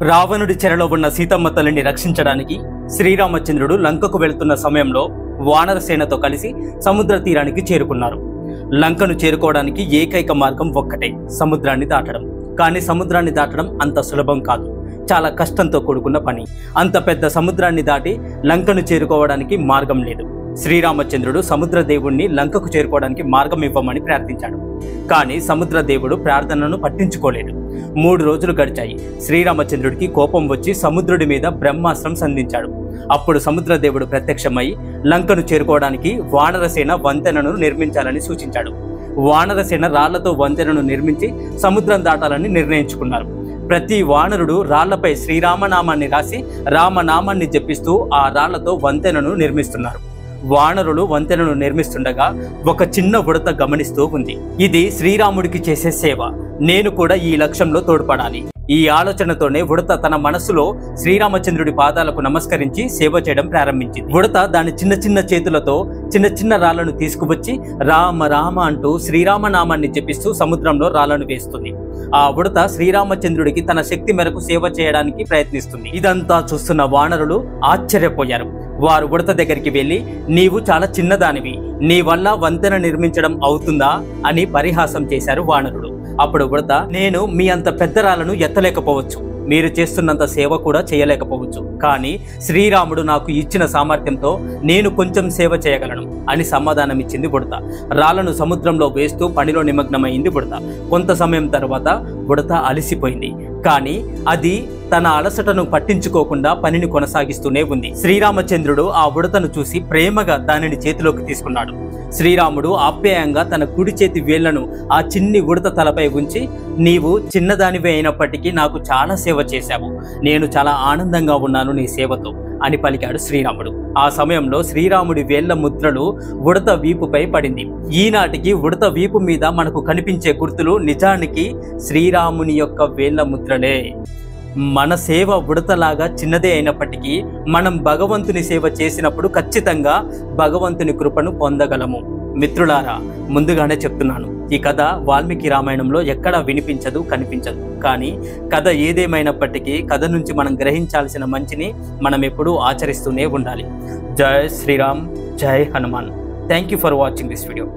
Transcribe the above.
రావణుడి చెరలో ఉన్న సీతమ్మ తల్లిని రక్షించడానికి శ్రీరామచంద్రుడు లంకకు వెళ్తున్న సమయంలో వానర సేనతో కలిసి సముద్ర తీరానికి చేరుకున్నారు. లంకను చేరుకోవడానికి ఏకైక మార్గం ఒక్కటే, సముద్రాన్ని దాటడం. కానీ సముద్రాన్ని దాటడం అంత సులభం కాదు, చాలా కష్టంతో కూడుకున్న పని. అంత పెద్ద సముద్రాన్ని దాటి లంకను చేరుకోవడానికి మార్గం లేదు. శ్రీరామచంద్రుడు సముద్ర దేవుణ్ణి లంకకు చేరుకోవడానికి మార్గం ఇవ్వమని ప్రార్థించాడు. కానీ సముద్ర దేవుడు ప్రార్థనను పట్టించుకోలేదు. 3 రోజులు గడిచాయి. శ్రీరామచంద్రుడికి కోపం వచ్చి సముద్రుడి మీద బ్రహ్మాస్త్రం సంధించాడు. అప్పుడు సముద్ర దేవుడు ప్రత్యక్షమై లంకను చేరుకోవడానికి వానరసేన వంతెనను నిర్మించాలని సూచించాడు. వానరసేన రాళ్లతో వంతెనను నిర్మించి సముద్రం దాటాలని నిర్ణయించుకున్నారు. ప్రతి వానరుడు రాళ్లపై శ్రీరామనామాన్ని రాసి రామనామాన్ని జపిస్తూ ఆ రాళ్లతో వంతెనను నిర్మిస్తున్నారు. వానరులు వంతెనను నిర్మిస్తుండగా ఒక చిన్న ఉడత గమనిస్తూ ఉంది. ఇది శ్రీరాముడికి చేసే సేవ, నేను కూడా ఈ లక్ష్యంలో తోడ్పడాలి. ఈ ఆలోచనతోనే ఉడత తన మనస్సులో శ్రీరామచంద్రుడి పాదాలకు నమస్కరించి సేవ చేయడం ప్రారంభించింది. ఉడత దాని చిన్న చిన్న చేతులతో చిన్న చిన్న రాళ్లను తీసుకువచ్చి రామ రామ అంటూ శ్రీరామనామాన్ని జపిస్తూ సముద్రంలో రాళ్లను వేస్తుంది. ఆ ఉడత శ్రీరామచంద్రుడికి తన శక్తి మేరకు సేవ చేయడానికి ప్రయత్నిస్తుంది. ఇదంతా చూస్తున్న వానరులు ఆశ్చర్యపోయారు. వారు ఉడత దగ్గరికి వెళ్ళి, నీవు చాలా చిన్నదానివి, నీ వల్ల వంతెన నిర్మించడం అవుతుందా అని పరిహాసం చేశారు వానరులు. అప్పుడు ఉడత, నేను మీ అంత పెద్ద రాళ్లను ఎత్తలేకపోవచ్చు, మీరు చేస్తున్నంత సేవ కూడా చేయలేకపోవచ్చు, కానీ శ్రీరాముడు నాకు ఇచ్చిన సామర్థ్యంతో నేను కొంచెం సేవ చేయగలను అని సమాధానం ఇచ్చింది ఉడత. రాళ్లను సముద్రంలో వేస్తూ పనిలో నిమగ్నమైంది ఉడత. కొంత సమయం తర్వాత ఉడత అలసిపోయింది, కానీ అది తన అలసటను పట్టించుకోకుండా పనిని కొనసాగిస్తూనే ఉంది. శ్రీరామచంద్రుడు ఆ ఉడతను చూసి ప్రేమగా దానిని చేతిలోకి తీసుకున్నాడు. శ్రీరాముడు ఆప్యాయంగా తన కుడి చేతి వేళ్లను ఆ చిన్ని ఉడత తలపై ఉంచి, నీవు చిన్నదానివే అయినప్పటికీ నాకు చాలా సేవ చేశావు, నేను చాలా ఆనందంగా ఉన్నాను నీ సేవతో అని పలికాడు శ్రీరాముడు. ఆ సమయంలో శ్రీరాముడి వేళ్ల ముద్రలు ఉడత వీపుపై పడింది. ఈనాటికి ఉడత వీపు మీద మనకు కనిపించే గుర్తులు నిజానికి శ్రీరాముని యొక్క వేళ్ల ముద్రలే. మన సేవ ఉడతలాగా చిన్నదే అయినప్పటికీ మనం భగవంతుని సేవ చేసినప్పుడు ఖచ్చితంగా భగవంతుని కృపను పొందగలము. మిత్రులారా, ముందుగానే చెప్తున్నాను, ఈ కథ వాల్మీకి రామాయణంలో ఎక్కడా వినిపించదు, కనిపించదు. కానీ కథ ఏదేమైనప్పటికీ కథ నుంచి మనం గ్రహించాల్సిన మంచిని మనం ఎప్పుడూ ఆచరిస్తూనే ఉండాలి. జై శ్రీరామ్, జై Hanuman. Thank you for watching this video.